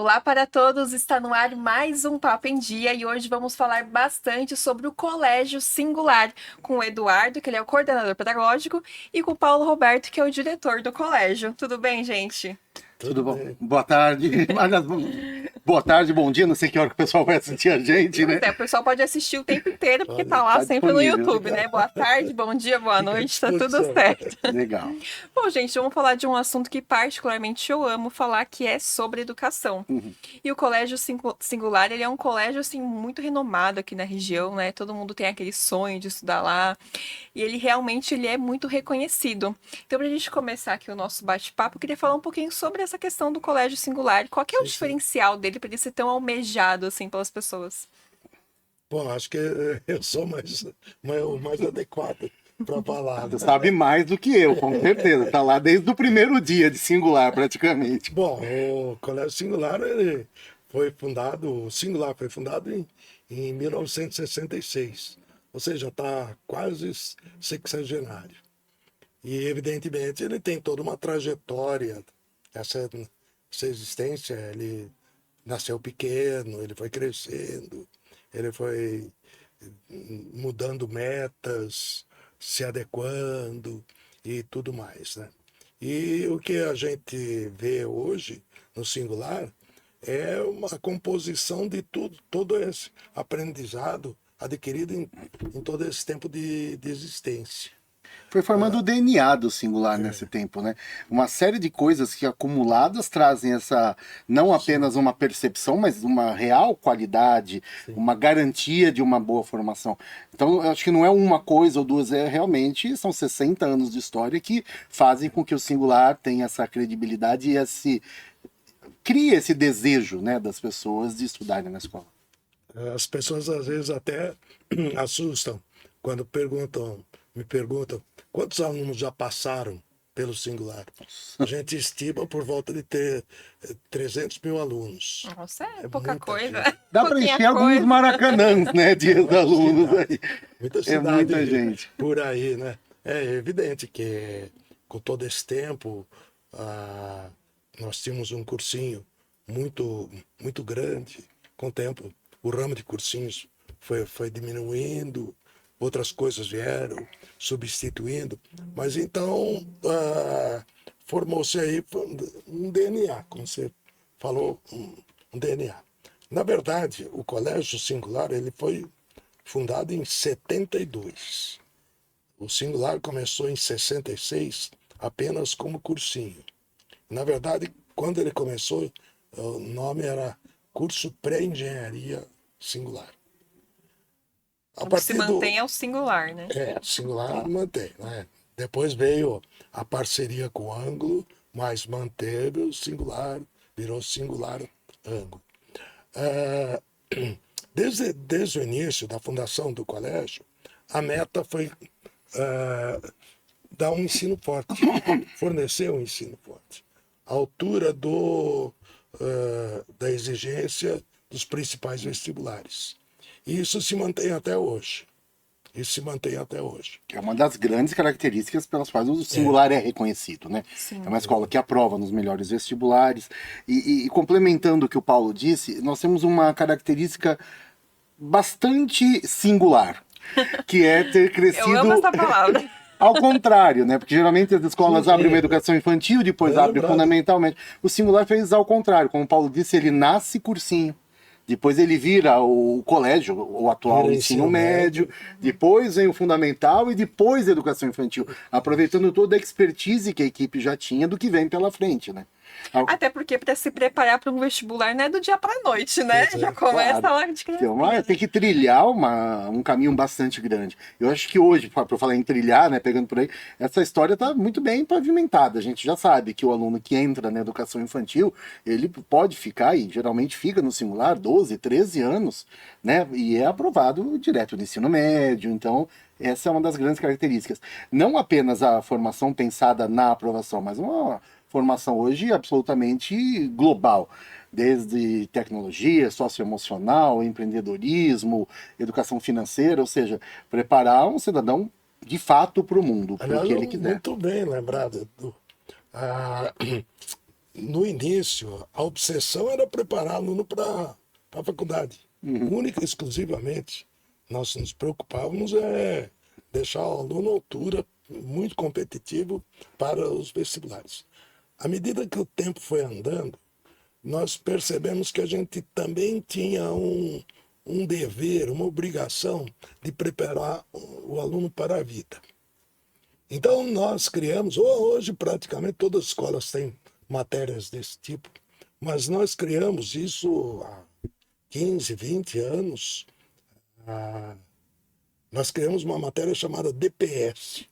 Olá para todos, está no ar mais um Papo em Dia e hoje vamos falar bastante sobre o Colégio Singular, com o Eduardo, que ele é o coordenador pedagógico, e com o Paulo Roberto, que é o diretor do colégio. Tudo bem, gente? Tudo bom? bem. Boa tarde. Aliás, boa tarde, bom dia. Não sei que hora que o pessoal vai assistir a gente, Pois né? é, o pessoal pode assistir o tempo inteiro, porque tá lá Tá sempre no disponível. YouTube, né? Boa tarde, bom dia, boa Fica à noite, tá tudo disposição. certo. Legal. Bom, gente, vamos falar de um assunto que particularmente eu amo falar, que é sobre educação. E o Colégio Singular, ele é um colégio, assim, muito renomado aqui na região, né? Todo mundo tem aquele sonho de estudar lá. E ele realmente ele é muito reconhecido. Então, para a gente começar aqui o nosso bate-papo, eu queria falar um pouquinho sobre essa questão do Colégio Singular. Qual que é o Sim. diferencial dele para ele ser tão almejado, assim, pelas pessoas? Bom, acho que eu sou o mais adequado para falar, Você né? sabe mais do que eu, com certeza. Tá lá desde o primeiro dia de singular, praticamente. Bom, o Colégio Singular, o Singular foi fundado em 1966, ou seja, está quase sexagenário. E, evidentemente, ele tem toda uma trajetória, essa existência. Ele nasceu pequeno, ele foi crescendo, ele foi mudando metas, se adequando e tudo mais, né? E o que a gente vê hoje no Singular é uma composição de tudo, todo esse aprendizado adquirido em todo esse tempo de existência. Foi formando o DNA do singular nesse tempo, né? Uma série de coisas que acumuladas trazem essa, não apenas uma percepção, mas uma real qualidade, uma garantia de uma boa formação. Então, eu acho que não é uma coisa ou duas, realmente são 60 anos de história que fazem com que o singular tenha essa credibilidade e cria esse desejo, né, das pessoas de estudarem na escola. As pessoas às vezes até assustam quando me perguntam quantos alunos já passaram pelo Singular. A gente estima por volta de ter 300 mil alunos. Nossa, é É pouca muita coisa. gente. Dá para Pouquinha encher alguns coisa. maracanãs, né, de alunos aí. Muita É cidade muita gente. por aí, né? É evidente que com todo esse tempo nós tínhamos um cursinho muito grande. Com o tempo, o ramo de cursinhos foi diminuindo, outras coisas vieram substituindo, mas então formou-se aí um DNA, como você falou, um DNA. Na verdade, o Colégio Singular ele foi fundado em 72. O Singular começou em 66 apenas como cursinho. Na verdade, quando ele começou, o nome era Curso Pré-Engenharia Singular. A O que se partir mantém é o singular, né? Singular mantém, né? Depois veio a parceria com o Ângulo, mas manteve o Singular, virou Singular Ângulo. Ah, desde o início da fundação do colégio, a meta foi dar um ensino forte, fornecer um ensino forte, à altura da exigência dos principais vestibulares. E isso se mantém até hoje. Isso se mantém até hoje. É uma das grandes características pelas quais o singular é reconhecido, né? Sim. É uma escola que aprova nos melhores vestibulares. E complementando o que o Paulo disse, nós temos uma característica bastante singular, que é ter Eu crescido amo essa palavra. ao contrário, né? Porque geralmente as escolas Sim, sim. abrem uma educação infantil, depois Bem abrem lembrado. fundamentalmente. O singular fez ao contrário. Como o Paulo disse, ele nasce cursinho. Depois ele vira o colégio, o atual Vira ensino ensino médio, depois vem o fundamental e depois a educação infantil, aproveitando toda a expertise que a equipe já tinha do que vem pela frente, né? Até porque para se preparar para um vestibular não é do dia para noite, né? Pois é, Já começa claro. lá de Tem que trilhar um caminho bastante grande. Eu acho que hoje, para falar em trilhar, né, pegando por aí, essa história está muito bem pavimentada. A gente já sabe que o aluno que entra na educação infantil, ele pode ficar, e geralmente fica no singular, 12, 13 anos, né, e é aprovado direto no ensino médio. Então, essa é uma das grandes características. Não apenas a formação pensada na aprovação, mas uma formação hoje absolutamente global, desde tecnologia, socioemocional, empreendedorismo, educação financeira, ou seja, preparar um cidadão de fato para o mundo, para o Aliás, que ele quiser. muito bem lembrado, Edu. no início, a obsessão era preparar aluno para a faculdade. Única e exclusivamente. Nós nos preocupávamos deixar o aluno à altura, muito competitivo para os vestibulares. À medida que o tempo foi andando, nós percebemos que a gente também tinha um dever, uma obrigação de preparar o aluno para a vida. Então nós criamos, hoje praticamente todas as escolas têm matérias desse tipo, mas nós criamos isso há 15, 20 anos. Nós criamos uma matéria chamada DPS,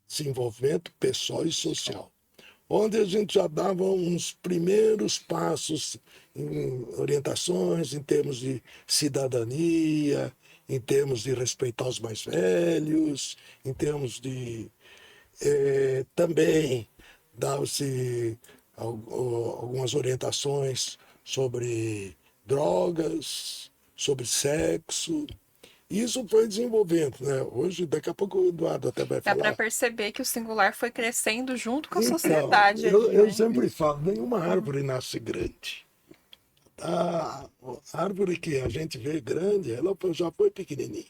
Desenvolvimento Pessoal e Social, onde a gente já dava uns primeiros passos em orientações em termos de cidadania, em termos de respeitar os mais velhos, em termos de também dava-se algumas orientações sobre drogas, sobre sexo. Isso foi desenvolvendo, né? Hoje, daqui a pouco o Eduardo até vai Dá falar. para perceber que o singular foi crescendo junto com a Então, sociedade. eu né? sempre falo, nenhuma árvore nasce grande. A árvore que a gente vê grande, ela já foi pequenininha.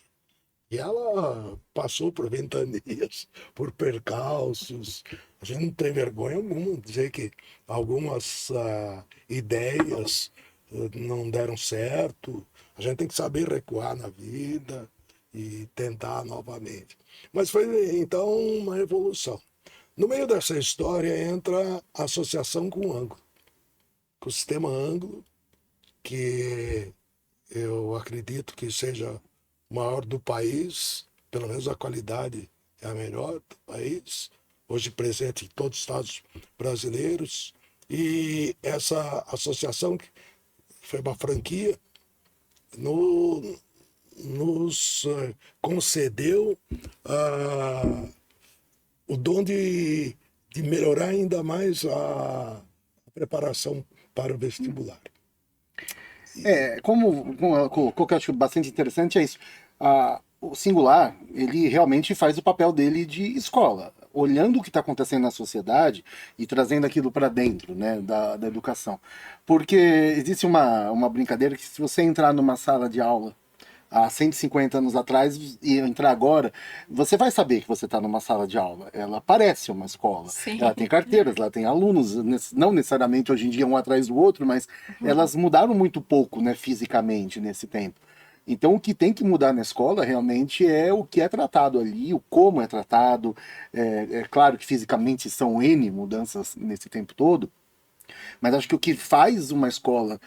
E ela passou por ventanias, por percalços. A gente não tem vergonha alguma de dizer que algumas ideias não deram certo. A gente tem que saber recuar na vida e tentar novamente. Mas foi, então, uma evolução. No meio dessa história entra a associação com o ângulo, com o sistema ângulo, que eu acredito que seja o maior do país, pelo menos a qualidade é a melhor do país, hoje presente em todos os estados brasileiros. E essa associação, que foi uma franquia, nos concedeu o dom de melhorar ainda mais a preparação para o vestibular. Como que eu acho bastante interessante é isso. O singular, ele realmente faz o papel dele de escola, olhando o que está acontecendo na sociedade e trazendo aquilo para dentro, né, da educação. Porque existe uma brincadeira que se você entrar numa sala de aula há 150 anos atrás e entrar agora, você vai saber que você está numa sala de aula. Ela parece uma escola. Sim. Ela tem carteiras, ela tem alunos, não necessariamente hoje em dia um atrás do outro, mas elas mudaram muito pouco, né, fisicamente nesse tempo. Então, o que tem que mudar na escola realmente é o que é tratado ali, o como é tratado. É claro que fisicamente são N mudanças nesse tempo todo, mas acho que o que faz uma escola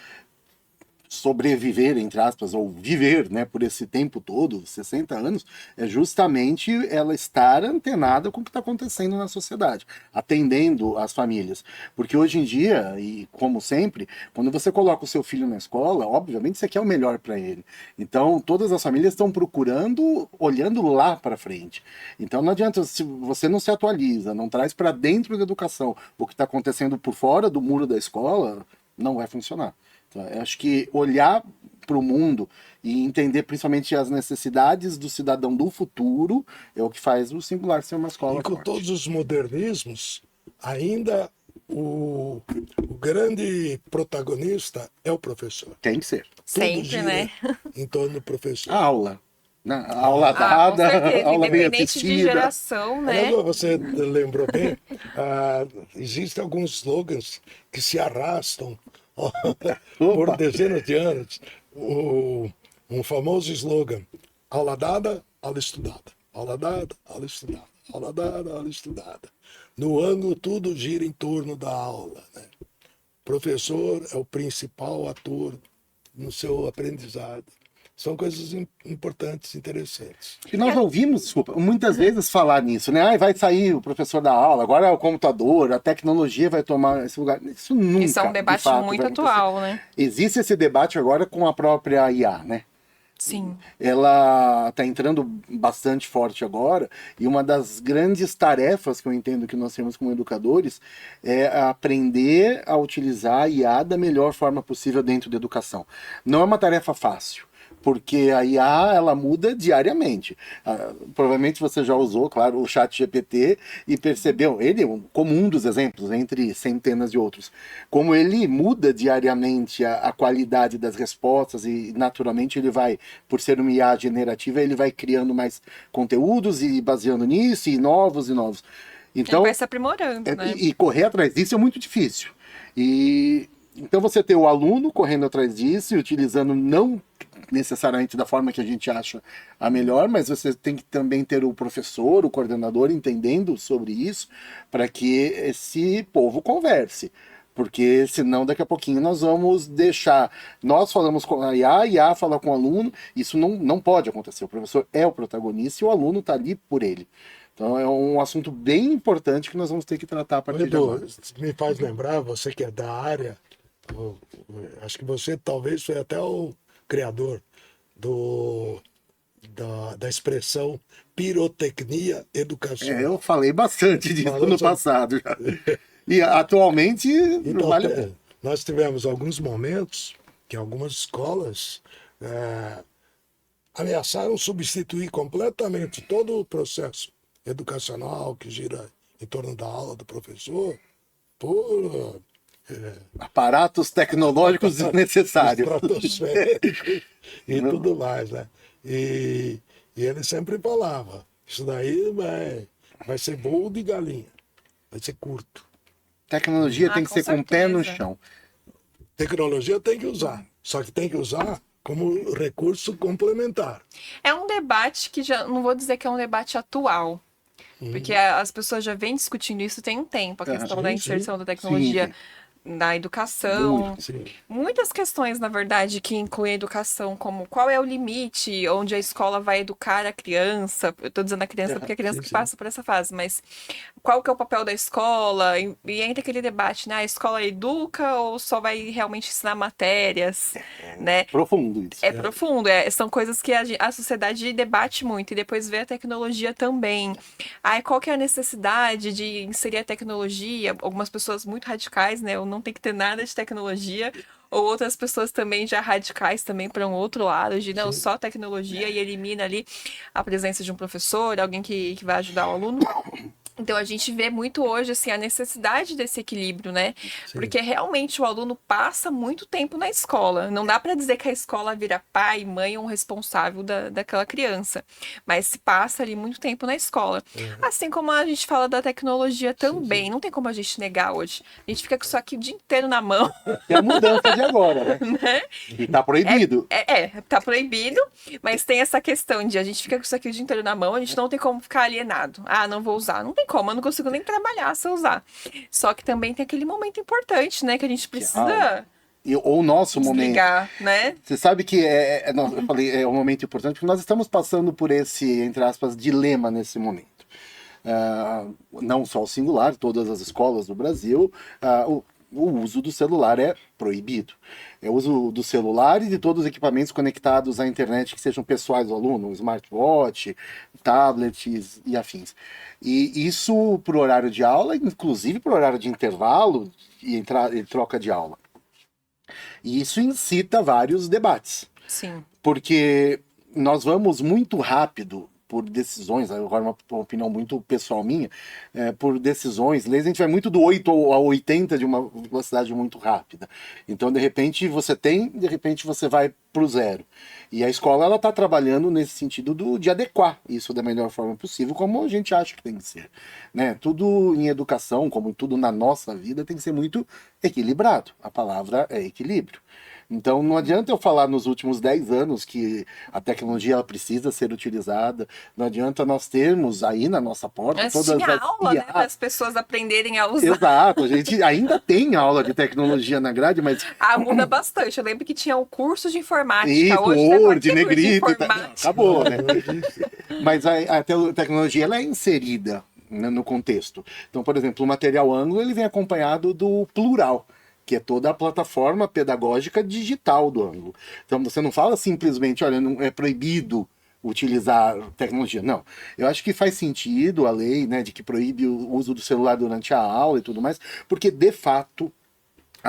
sobreviver, entre aspas, ou viver, né, por esse tempo todo, 60 anos, é justamente ela estar antenada com o que está acontecendo na sociedade, atendendo as famílias. Porque hoje em dia, e como sempre, quando você coloca o seu filho na escola, obviamente você quer o melhor para ele. Então, todas as famílias estão procurando, olhando lá para frente. Então, não adianta, se você não se atualiza, não traz para dentro da educação o que está acontecendo por fora do muro da escola, não vai funcionar. Então, eu acho que olhar para o mundo e entender principalmente as necessidades do cidadão do futuro é o que faz o singular ser uma escola E com forte. todos os modernismos, ainda o grande protagonista é o professor. Tem que ser. Tudo Sempre, gira né? em torno do professor. A aula. A aula Com dada, certeza, aula bem independente de assistida. geração, né? Aliás, você lembrou bem, existem alguns slogans que se arrastam por dezenas de anos. Um famoso slogan: aula dada, aula estudada. Aula dada, aula estudada. Aula dada, aula estudada. No ângulo, tudo gira em torno da aula, né? O professor é o principal ator no seu aprendizado. São coisas importantes, interessantes. E nós ouvimos, desculpa, muitas vezes falar nisso, né? Vai sair o professor da aula, agora é o computador, a tecnologia vai tomar esse lugar. Isso nunca, Isso é um de debate fato, muito vai acontecer. atual, né? Existe esse debate agora com a própria IA, né? Sim. Ela está entrando bastante forte agora, e uma das grandes tarefas que eu entendo que nós temos como educadores é aprender a utilizar a IA da melhor forma possível dentro da educação. Não é uma tarefa fácil, porque a IA, ela muda diariamente. Provavelmente você já usou, claro, o chat GPT e percebeu, ele como um dos exemplos, entre centenas de outros, como ele muda diariamente a qualidade das respostas e, naturalmente, ele vai, por ser uma IA generativa, ele vai criando mais conteúdos e baseando nisso, e novos. Ele Então, vai se aprimorando, né? e correr atrás disso é muito difícil. Então você ter o aluno correndo atrás disso e utilizando não necessariamente da forma que a gente acha a melhor, mas você tem que também ter o professor, o coordenador entendendo sobre isso para que esse povo converse. Porque senão daqui a pouquinho nós vamos deixar. Nós falamos com a IA fala com o aluno, isso não pode acontecer. O professor é o protagonista e o aluno está ali por ele. Então é um assunto bem importante que nós vamos ter que tratar a partir de agora. Me faz lembrar, você que é da área, acho que você talvez foi até o criador da expressão pirotecnia educacional. Eu falei bastante disso Falou no sobre- passado já. E atualmente Então, vale. nós tivemos alguns momentos que algumas escolas ameaçaram substituir completamente todo o processo educacional que gira em torno da aula do professor por Aparatos tecnológicos desnecessários. estratosféricos e tudo mais, né? E ele sempre falava, isso daí vai ser voo de galinha, vai ser curto. Tecnologia tem que com ser com o pé no certeza. chão. Tecnologia tem que usar, só que tem que usar como recurso complementar. É um debate que já não vou dizer que é um debate atual, porque as pessoas já vêm discutindo isso tem um tempo, a questão da sim, inserção da Sim, tecnologia sim. na educação. Sim. Muitas questões, na verdade, que incluem a educação, como qual é o limite onde a escola vai educar a criança. Eu tô dizendo a criança porque é a criança sim, que sim. passa por essa fase, mas qual que é o papel da escola? E entra aquele debate, né? A escola educa ou só vai realmente ensinar matérias, né? Profundo isso. É profundo, são coisas que a sociedade debate muito, e depois vê a tecnologia também. Aí, qual que é a necessidade de inserir a tecnologia? Algumas pessoas muito radicais, né? Ou não tem que ter nada de tecnologia, ou outras pessoas também já radicais também para um outro lado, de não, só tecnologia e elimina ali a presença de um professor, alguém que vai ajudar o aluno. Então a gente vê muito hoje assim a necessidade desse equilíbrio, né? Porque realmente o aluno passa muito tempo na escola. Não dá para dizer que a escola vira pai, mãe ou um responsável daquela criança, mas se passa ali muito tempo na escola. Assim como a gente fala da tecnologia também, não tem como a gente negar hoje. A gente fica com isso aqui o dia inteiro na mão, É a mudança de agora, né? né? E tá proibido. Tá proibido, mas tem essa questão de a gente fica com isso aqui o dia inteiro na mão, a gente não tem como ficar alienado. Ah, não vou usar. Não tem como, eu não consigo nem trabalhar se eu usar. Só que também tem aquele momento importante, né, que a gente precisa Ou o nosso momento. desligar, né? Você sabe que eu falei, é um momento importante, porque nós estamos passando por esse, entre aspas, dilema nesse momento. Não só o singular, todas as escolas do Brasil, o uso do celular é proibido. É o uso do celular e de todos os equipamentos conectados à internet que sejam pessoais do aluno, smartwatch, tablets e afins. E isso para o horário de aula, inclusive para o horário de intervalo e troca de aula. E isso incita vários debates, Sim. porque nós vamos muito rápido por decisões, agora uma opinião muito pessoal minha, por decisões, leis, a gente vai muito do 8 a 80 de uma velocidade muito rápida. Então, de repente, de repente você vai para o zero. E a escola, ela está trabalhando nesse sentido de adequar isso da melhor forma possível, como a gente acha que tem que ser. Né? Tudo em educação, como tudo na nossa vida, tem que ser muito equilibrado. A palavra é equilíbrio. Então não adianta eu falar nos últimos 10 anos que a tecnologia ela precisa ser utilizada, não adianta nós termos aí na nossa porta Mas todas tinha as aula, né, IA. para as pessoas aprenderem a usar. Exato, a gente ainda tem aula de tecnologia na grade, mas Muda bastante. Eu lembro que tinha o curso de informática. isso, Hoje né, Word, vai ter curso de Negrito, informática. acabou, né? Mas a tecnologia ela é inserida, né, no contexto. Então, por exemplo, o material Ângulo ele vem acompanhado do Plural, que é toda a plataforma pedagógica digital do Ângulo. Então você não fala simplesmente, olha, não é proibido utilizar tecnologia. Não. Eu acho que faz sentido a lei, né, de que proíbe o uso do celular durante a aula e tudo mais, porque de fato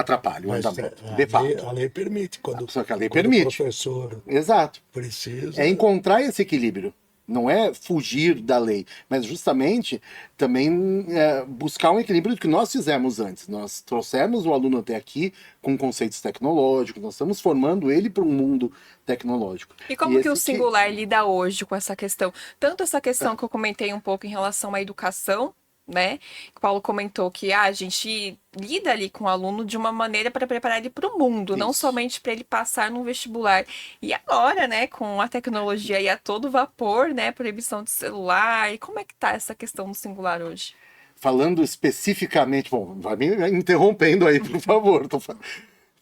atrapalha o Mas andamento, de fato. a lei permite, quando, Só que a lei quando permite. o professor Exato. precisa. É encontrar esse equilíbrio. Não é fugir da lei, mas justamente também buscar um equilíbrio do que nós fizemos antes. Nós trouxemos o aluno até aqui com conceitos tecnológicos, nós estamos formando ele para um mundo tecnológico. E como que o esse singular lida hoje com essa questão? Tanto essa questão que eu comentei um pouco em relação à educação, né? Que o Paulo comentou que a gente lida ali com o aluno de uma maneira para preparar ele para o mundo, não Isso. somente para ele passar no vestibular. E agora, né, com a tecnologia aí a todo vapor, né, proibição de celular, e como é que tá essa questão do singular hoje? Falando especificamente, bom, vai me interrompendo aí, por favor.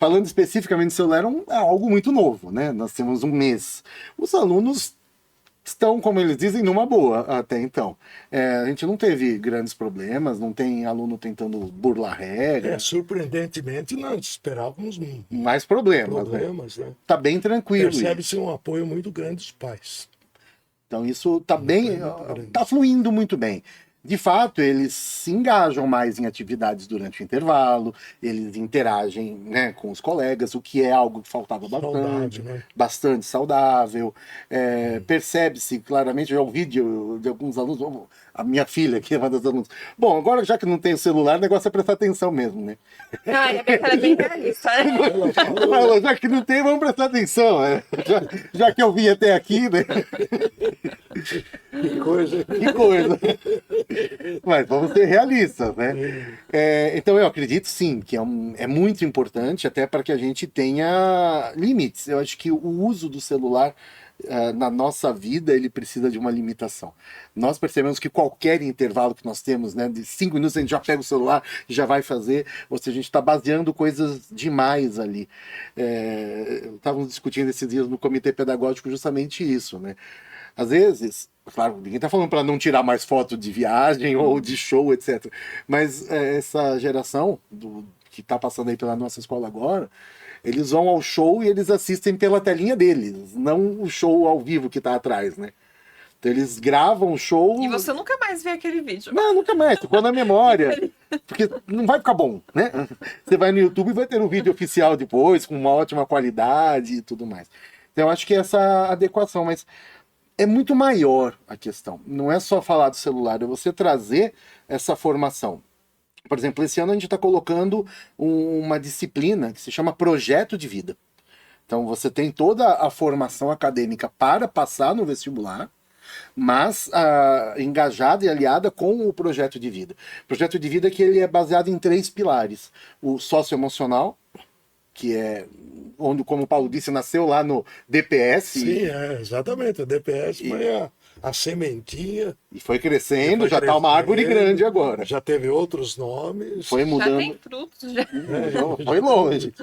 Falando especificamente do celular, é algo muito novo, né? Nós temos um mês. Os alunos estão, como eles dizem, numa boa até então. A gente não teve grandes problemas, não tem aluno tentando burlar regras, Surpreendentemente, nós esperávamos mais problemas, né? problemas, né? Tá bem tranquilo. Percebe-se um apoio muito grande dos pais. Então isso tá bem, muito grande. tá fluindo muito bem. De fato, eles se engajam mais em atividades durante o intervalo, eles interagem, né, com os colegas, o que é algo que faltava bastante, Saudável, né? bastante saudável. Percebe-se claramente, já ouvi de alguns alunos, a minha filha, que é uma das alunas. Bom, agora já que não tem o celular, o negócio é prestar atenção mesmo, né? Ah, é bem, cara, bem realista, né? Falou, já que não tem, vamos prestar atenção. Já que eu vim até aqui, né? Que coisa. Que coisa. Mas vamos ser realistas, né? Então eu acredito sim que é muito importante até para que a gente tenha limites. Eu acho que o uso do celular na nossa vida ele precisa de uma limitação. Nós percebemos que qualquer intervalo que nós temos, né, de 5 minutos a gente já pega o celular e já vai fazer, ou seja, a gente está baseando coisas demais ali. Estávamos discutindo esses dias no comitê pedagógico justamente isso, né? Às vezes, claro, ninguém está falando para não tirar mais foto de viagem ou de show, etc. Mas essa geração que está passando aí pela nossa escola agora, eles vão ao show e eles assistem pela telinha deles, não o show ao vivo que está atrás, né? Então eles gravam o show... E você nunca mais vê aquele vídeo. Não, nunca mais, ficou na memória. Porque não vai ficar bom, né? Você vai no YouTube e vai ter um vídeo oficial depois, com uma ótima qualidade e tudo mais. Então eu acho que essa adequação, mas é muito maior a questão. Não é só falar do celular, é você trazer essa formação. Por exemplo, esse ano a gente está colocando uma disciplina que se chama Projeto de Vida. Então você tem toda a formação acadêmica para passar no vestibular, mas engajada e aliada com o projeto de vida. Projeto de vida que ele é baseado em 3 pilares. O socioemocional, que é onde, como o Paulo disse, nasceu lá no DPS. Sim, exatamente. O DPS foi a sementinha. E foi crescendo, já está uma árvore grande agora. Já teve outros nomes. Foi Já mudando. tem frutos, já. Foi longe.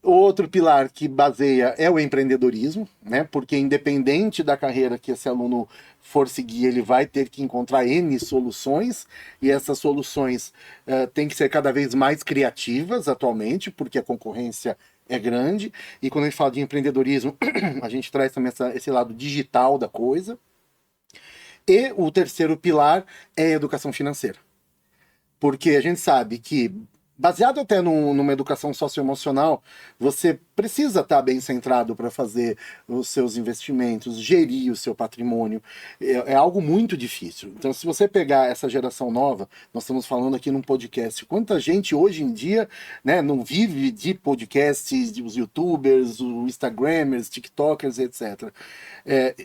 O outro pilar que baseia é o empreendedorismo, né? Porque independente da carreira que esse aluno for seguir, ele vai ter que encontrar N soluções, e essas soluções têm que ser cada vez mais criativas atualmente, porque a concorrência é grande. E quando a gente fala de empreendedorismo, a gente traz também esse lado digital da coisa. E o terceiro pilar é a educação financeira. Porque a gente sabe que, baseado até numa educação socioemocional, você precisa estar bem centrado para fazer os seus investimentos, gerir o seu patrimônio. É algo muito difícil. Então, se você pegar essa geração nova, nós estamos falando aqui num podcast, quanta gente hoje em dia, né, não vive de podcasts, os youtubers, os instagramers, tiktokers, etc.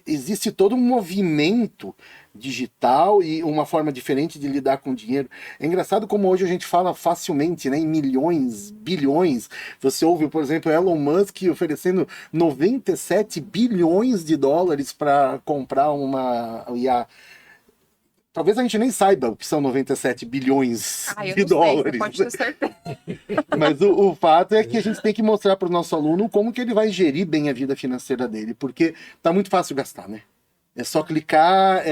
Existe todo um movimento digital e uma forma diferente de lidar com o dinheiro. É engraçado como hoje a gente fala facilmente, né, em milhões, bilhões. Você ouve, por exemplo, Elon Musk oferecendo 97 bilhões de dólares para comprar uma IA. Talvez a gente nem saiba o que são 97 bilhões Eu de não dólares. sei, pode ter certeza. Mas o fato é que a gente tem que mostrar para o nosso aluno como que ele vai gerir bem a vida financeira dele, porque tá muito fácil gastar, né? É só clicar,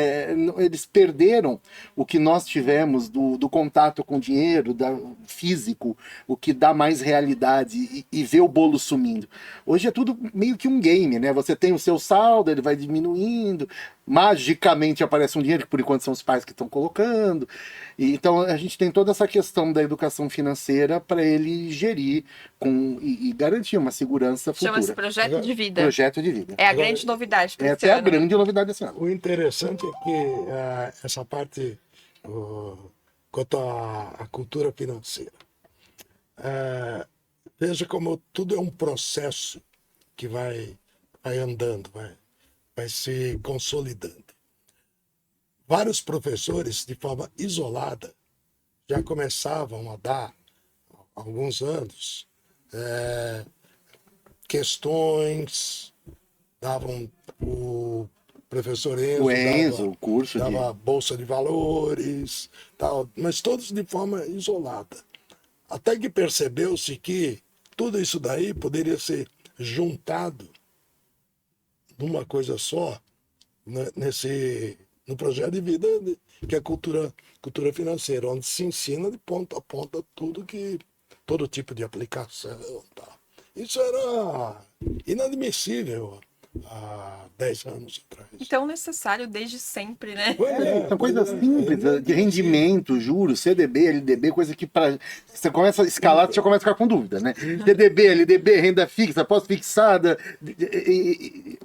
eles perderam o que nós tivemos do contato com o dinheiro, físico, o que dá mais realidade e ver o bolo sumindo. Hoje é tudo meio que um game, né? Você tem o seu saldo, ele vai diminuindo, magicamente aparece um dinheiro, que por enquanto são os pais que estão colocando. Então a gente tem toda essa questão da educação financeira para ele gerir e garantir uma segurança futura. Chama-se projeto de vida. Projeto de vida. É a grande novidade para esse Essa é a ano. grande novidade desse ano. O interessante é que essa parte quanto à cultura financeira, veja como tudo é um processo que vai andando, vai se consolidando. Vários professores, de forma isolada, já começavam a dar, há alguns anos, questões, davam o professor O Enzo, dava, o curso dava bolsa de valores, tal, mas todos de forma isolada. Até que percebeu-se que tudo isso daí poderia ser juntado numa coisa só, né, no projeto de vida que é cultura financeira, onde se ensina de ponta a ponta todo tipo de aplicação. Tal. Isso era inadmissível há 10 anos atrás. Então, necessário desde sempre, né? São coisas simples, de rendimento, juros, CDB, LDB, coisa que você começa a escalar, você já começa a ficar com dúvida, né? CDB, LDB, renda fixa, pós-fixada,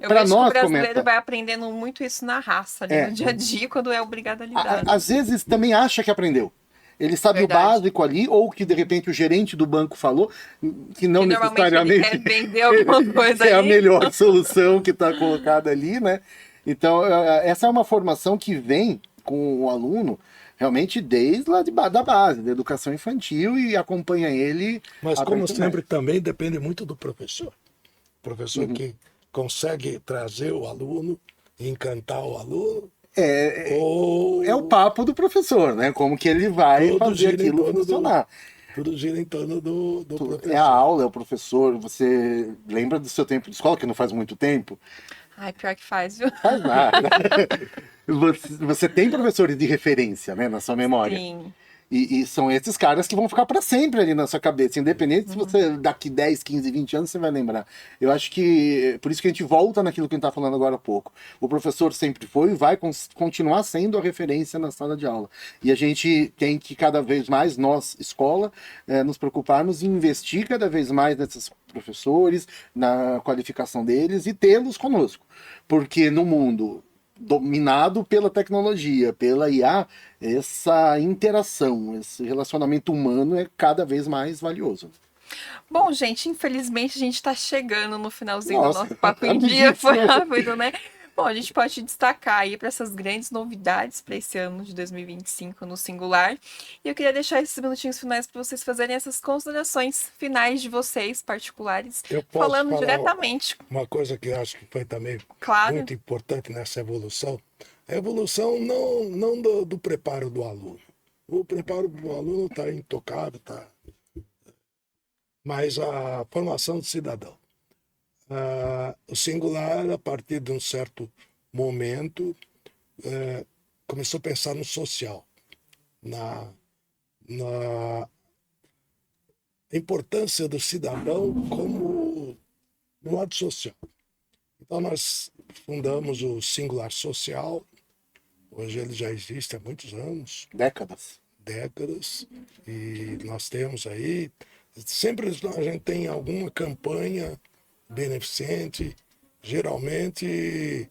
para nós o brasileiro vai aprendendo muito isso na raça, no dia a dia, quando é obrigado a lidar. Às vezes também acha que aprendeu. Ele sabe Verdade. o básico ali, ou que de repente o gerente do banco falou, que não necessariamente ele quer vender alguma coisa é a ali. melhor solução que está colocada ali, né? Então, essa é uma formação que vem com o aluno realmente desde lá da base, da educação infantil, e acompanha ele. Mas, como sempre, também depende muito do professor. O professor que consegue trazer o aluno, encantar o aluno. É o papo do professor, né? Como que ele vai fazer aquilo funcionar. Tudo gira em torno do professor. É a aula, é o professor. Você lembra do seu tempo de escola, que não faz muito tempo? Ai, pior que faz, viu? Faz nada. Você tem professores de referência, né, na sua memória. Sim. E são esses caras que vão ficar para sempre ali na sua cabeça, independente se você daqui 10, 15, 20 anos você vai lembrar. Eu acho que, por isso que a gente volta naquilo que a gente está falando agora há pouco. O professor sempre foi e vai continuar sendo a referência na sala de aula. E a gente tem que cada vez mais, nós, escola, nos preocuparmos em investir cada vez mais nesses professores, na qualificação deles e tê-los conosco. Porque no mundo dominado pela tecnologia, pela IA, essa interação, esse relacionamento humano é cada vez mais valioso. Bom, gente, infelizmente a gente está chegando no finalzinho do nosso Papo em rapidinho. Dia, foi rápido, né? Bom, a gente pode destacar aí para essas grandes novidades para esse ano de 2025 no Singular. E eu queria deixar esses minutinhos finais para vocês fazerem essas considerações finais de vocês, particulares, falando diretamente. Uma coisa que eu acho que foi também claro. muito importante nessa evolução, a evolução não do preparo do aluno. O preparo do aluno está intocado, mas a formação do cidadão. O Singular, a partir de um certo momento, começou a pensar no social, na importância do cidadão como no lado social. Então nós fundamos o Singular Social, hoje ele já existe há muitos anos. Décadas, e nós temos aí, sempre a gente tem alguma campanha beneficente, geralmente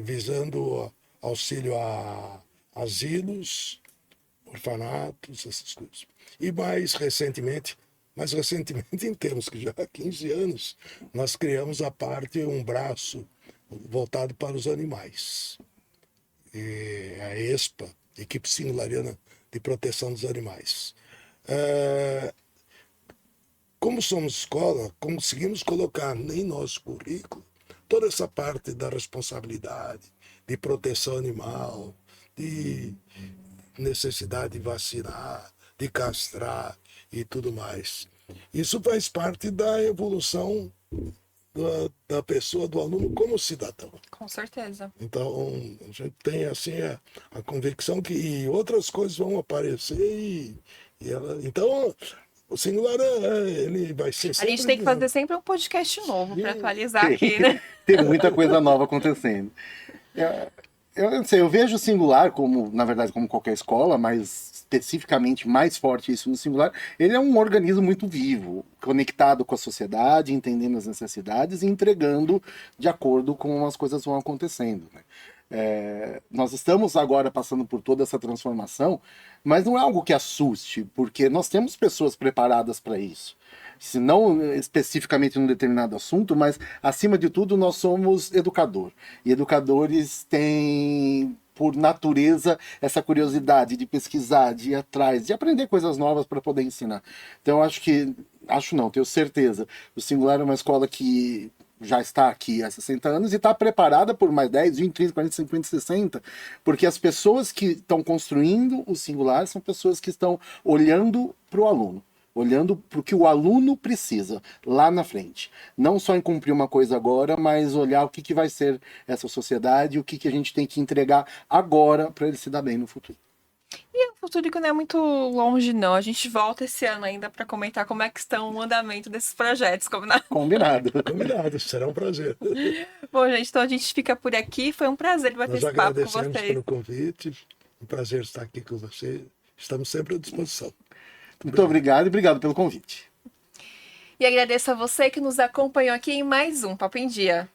visando auxílio a asilos, orfanatos, essas coisas. E mais recentemente, em termos que já há 15 anos, nós criamos um braço voltado para os animais. A ESPA, Equipe Singulariana de Proteção dos Animais. Como somos escola, conseguimos colocar em nosso currículo toda essa parte da responsabilidade, de proteção animal, de necessidade de vacinar, de castrar e tudo mais. Isso faz parte da evolução da pessoa, do aluno como cidadão. Com certeza. Então, a gente tem assim a convicção que outras coisas vão aparecer então, o Singular, ele vai ser sempre... A gente tem que fazer sempre um podcast novo para atualizar aqui, né? Tem muita coisa nova acontecendo. Eu não sei, eu vejo o Singular como, na verdade, como qualquer escola, mas especificamente mais forte isso no Singular, ele é um organismo muito vivo, conectado com a sociedade, entendendo as necessidades e entregando de acordo com as coisas vão acontecendo, né? Nós estamos agora passando por toda essa transformação, mas não é algo que assuste, porque nós temos pessoas preparadas para isso. Se não especificamente num determinado assunto, mas acima de tudo nós somos educador. E educadores têm, por natureza, essa curiosidade de pesquisar, de ir atrás, de aprender coisas novas para poder ensinar. Então acho não, tenho certeza. O Singular é uma escola que já está aqui há 60 anos e está preparada por mais 10, 20, 30, 40, 50, 60, porque as pessoas que estão construindo o Singular são pessoas que estão olhando para o aluno, olhando para o que o aluno precisa lá na frente. Não só em cumprir uma coisa agora, mas olhar o que vai ser essa sociedade, o que a gente tem que entregar agora para ele se dar bem no futuro. E o futuro que não é muito longe, não. A gente volta esse ano ainda para comentar como é que estão o andamento desses projetos. Combinado. Combinado, será um prazer. Bom, gente, então a gente fica por aqui. Foi um prazer bater Nós esse papo com agradecemos vocês. pelo convite. Um prazer estar aqui com você. Estamos sempre à disposição. Muito obrigado e obrigado pelo convite. E agradeço a você que nos acompanhou aqui em mais um Papo em Dia.